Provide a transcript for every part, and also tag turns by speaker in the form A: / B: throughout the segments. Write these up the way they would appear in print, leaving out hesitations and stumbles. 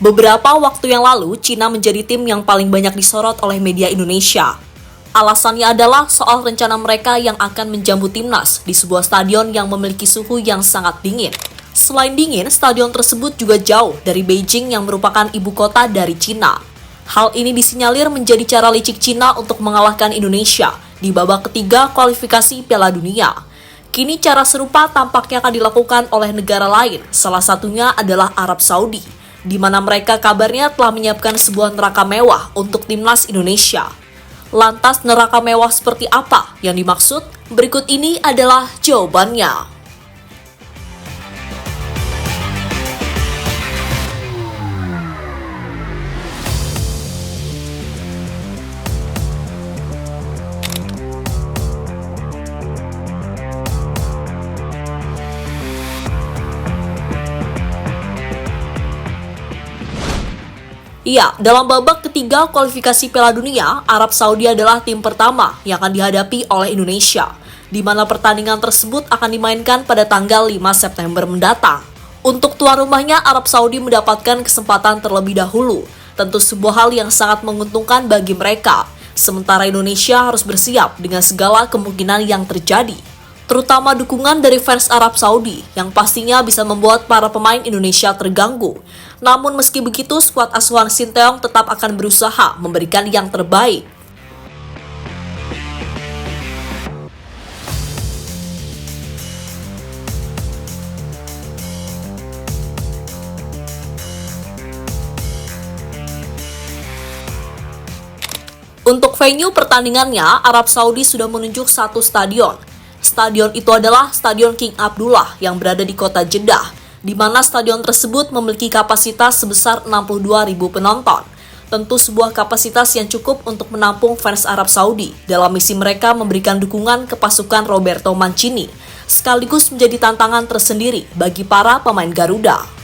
A: Beberapa waktu yang lalu, Cina menjadi tim yang paling banyak disorot oleh media Indonesia. Alasannya adalah soal rencana mereka yang akan menjamu timnas di sebuah stadion yang memiliki suhu yang sangat dingin. Selain dingin, stadion tersebut juga jauh dari Beijing yang merupakan ibu kota dari Cina. Hal ini disinyalir menjadi cara licik Cina untuk mengalahkan Indonesia di babak ketiga kualifikasi Piala Dunia. Kini cara serupa tampaknya akan dilakukan oleh negara lain, salah satunya adalah Arab Saudi, di mana mereka kabarnya telah menyiapkan sebuah neraka mewah untuk timnas Indonesia. Lantas neraka mewah seperti apa yang dimaksud? Berikut ini adalah jawabannya. Iya, dalam babak ketiga kualifikasi Piala Dunia, Arab Saudi adalah tim pertama yang akan dihadapi oleh Indonesia, di mana pertandingan tersebut akan dimainkan pada tanggal 5 September mendatang. Untuk tuan rumahnya, Arab Saudi mendapatkan kesempatan terlebih dahulu, tentu sebuah hal yang sangat menguntungkan bagi mereka, sementara Indonesia harus bersiap dengan segala kemungkinan yang terjadi, terutama dukungan dari fans Arab Saudi yang pastinya bisa membuat para pemain Indonesia terganggu. Namun meski begitu, skuad asuhan Sinteyong tetap akan berusaha memberikan yang terbaik. Untuk venue pertandingannya, Arab Saudi sudah menunjuk satu stadion. Stadion itu adalah Stadion King Abdullah yang berada di kota Jeddah, di mana stadion tersebut memiliki kapasitas sebesar 62.000 penonton. Tentu sebuah kapasitas yang cukup untuk menampung fans Arab Saudi dalam misi mereka memberikan dukungan ke pasukan Roberto Mancini, sekaligus menjadi tantangan tersendiri bagi para pemain Garuda.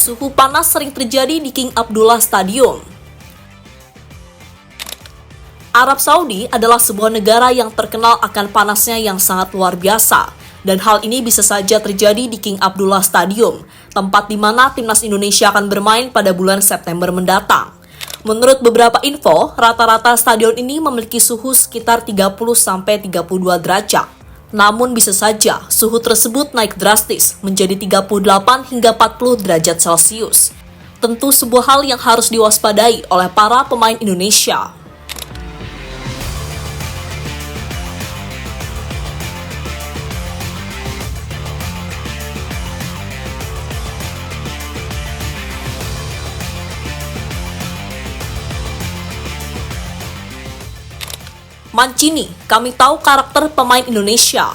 A: Suhu panas sering terjadi di King Abdullah Stadium. Arab Saudi adalah sebuah negara yang terkenal akan panasnya yang sangat luar biasa, dan hal ini bisa saja terjadi di King Abdullah Stadium, tempat di mana timnas Indonesia akan bermain pada bulan September mendatang. Menurut beberapa info, rata-rata stadion ini memiliki suhu sekitar 30-32 derajat. Namun bisa saja suhu tersebut naik drastis menjadi 38 hingga 40 derajat Celcius. Tentu sebuah hal yang harus diwaspadai oleh para pemain Indonesia. Mancini, kami tahu karakter pemain Indonesia.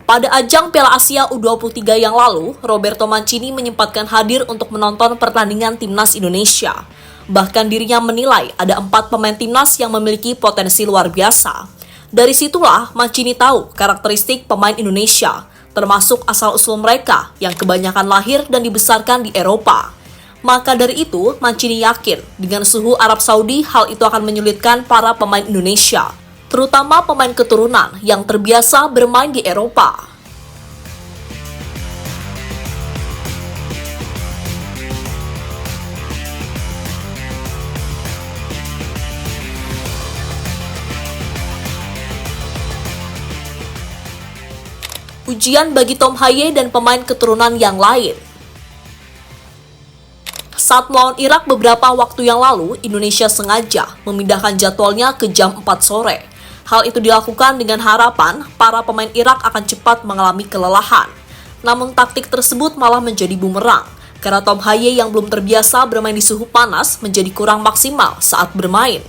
A: Pada ajang Piala Asia U23 yang lalu, Roberto Mancini menyempatkan hadir untuk menonton pertandingan timnas Indonesia. Bahkan dirinya menilai ada 4 pemain timnas yang memiliki potensi luar biasa. Dari situlah Mancini tahu karakteristik pemain Indonesia, termasuk asal-usul mereka yang kebanyakan lahir dan dibesarkan di Eropa. Maka dari itu, Mancini yakin dengan suhu Arab Saudi hal itu akan menyulitkan para pemain Indonesia, terutama pemain keturunan yang terbiasa bermain di Eropa. Ujian bagi Tom Haye dan pemain keturunan yang lain. Saat melawan Irak beberapa waktu yang lalu, Indonesia sengaja memindahkan jadwalnya ke jam 4 sore. Hal itu dilakukan dengan harapan para pemain Irak akan cepat mengalami kelelahan. Namun taktik tersebut malah menjadi bumerang, karena Tom Haye yang belum terbiasa bermain di suhu panas menjadi kurang maksimal saat bermain.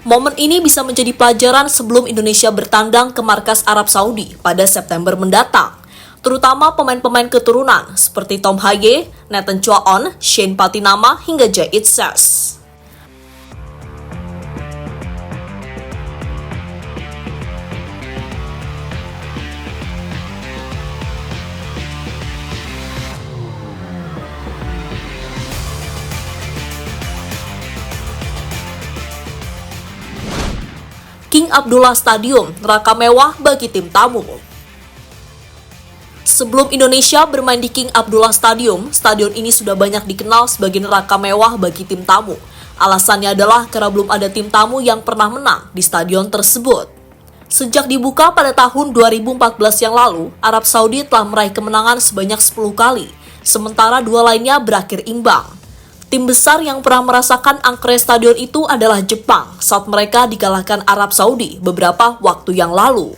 A: Momen ini bisa menjadi pelajaran sebelum Indonesia bertandang ke markas Arab Saudi pada September mendatang, terutama pemain-pemain keturunan seperti Tom Haye, Nathan Chua-on, Shane Patinama, hingga Jahit Ses. King Abdullah Stadium, neraka mewah bagi tim tamu. Sebelum Indonesia bermain di King Abdullah Stadium, stadion ini sudah banyak dikenal sebagai neraka mewah bagi tim tamu. Alasannya adalah karena belum ada tim tamu yang pernah menang di stadion tersebut. Sejak dibuka pada tahun 2014 yang lalu, Arab Saudi telah meraih kemenangan sebanyak 10 kali, sementara 2 lainnya berakhir imbang. Tim besar yang pernah merasakan angkanya stadion itu adalah Jepang saat mereka dikalahkan Arab Saudi beberapa waktu yang lalu.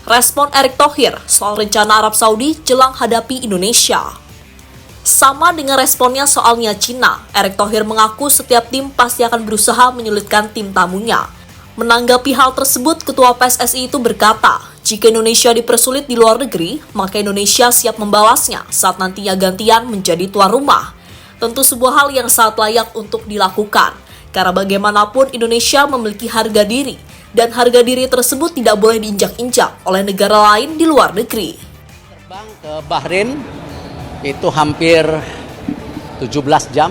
A: Respon Erick Thohir soal rencana Arab Saudi jelang hadapi Indonesia. Sama dengan responnya soalnya Cina, Erick Thohir mengaku setiap tim pasti akan berusaha menyulitkan tim tamunya. Menanggapi hal tersebut, Ketua PSSI itu berkata, jika Indonesia dipersulit di luar negeri, maka Indonesia siap membalasnya saat nantinya gantian menjadi tuan rumah. Tentu sebuah hal yang sangat layak untuk dilakukan, karena bagaimanapun Indonesia memiliki harga diri, dan harga diri tersebut tidak boleh diinjak-injak oleh negara lain di luar negeri.
B: Terbang ke Bahrain itu hampir 17 jam,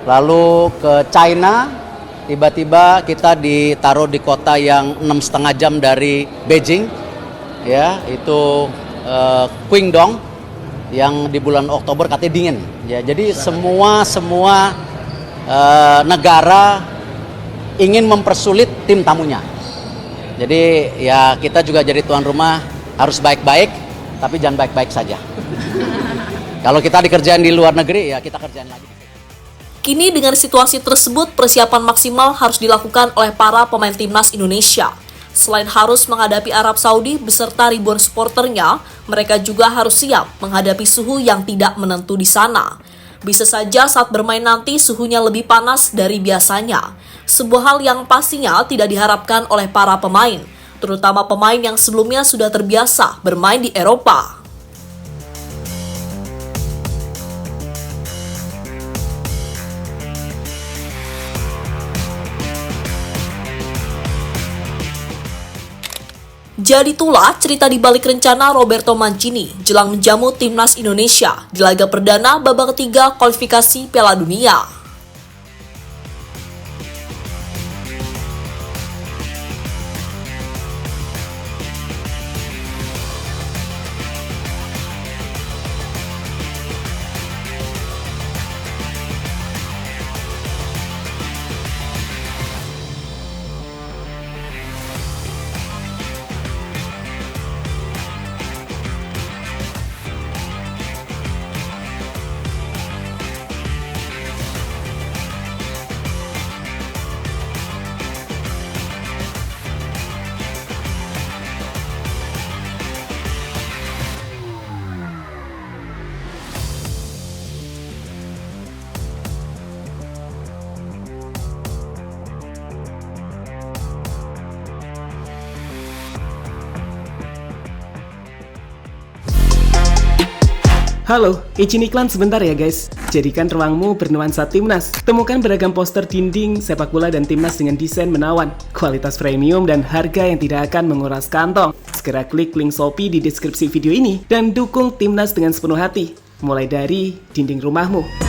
B: lalu ke China, tiba-tiba kita ditaruh di kota yang 6,5 jam dari Beijing, ya itu Qingdong, yang di bulan Oktober katanya dingin, ya jadi semua negara ingin mempersulit tim tamunya. Jadi ya kita juga jadi tuan rumah harus baik-baik, tapi jangan baik-baik saja. Kalau kita dikerjain di luar negeri, ya kita kerjain lagi.
A: Kini dengan situasi tersebut, persiapan maksimal harus dilakukan oleh para pemain timnas Indonesia. Selain harus menghadapi Arab Saudi beserta ribuan supporternya, mereka juga harus siap menghadapi suhu yang tidak menentu di sana. Bisa saja saat bermain nanti suhunya lebih panas dari biasanya. Sebuah hal yang pastinya tidak diharapkan oleh para pemain, terutama pemain yang sebelumnya sudah terbiasa bermain di Eropa. Jadi itulah cerita di balik rencana Roberto Mancini jelang menjamu timnas Indonesia di laga perdana babak ketiga kualifikasi Piala Dunia.
C: Halo, izin iklan sebentar ya guys. Jadikan ruangmu bernuansa timnas. Temukan beragam poster dinding, sepak bola dan timnas dengan desain menawan, kualitas premium dan harga yang tidak akan menguras kantong. Segera klik link Shopee di deskripsi video ini dan dukung timnas dengan sepenuh hati. Mulai dari dinding rumahmu.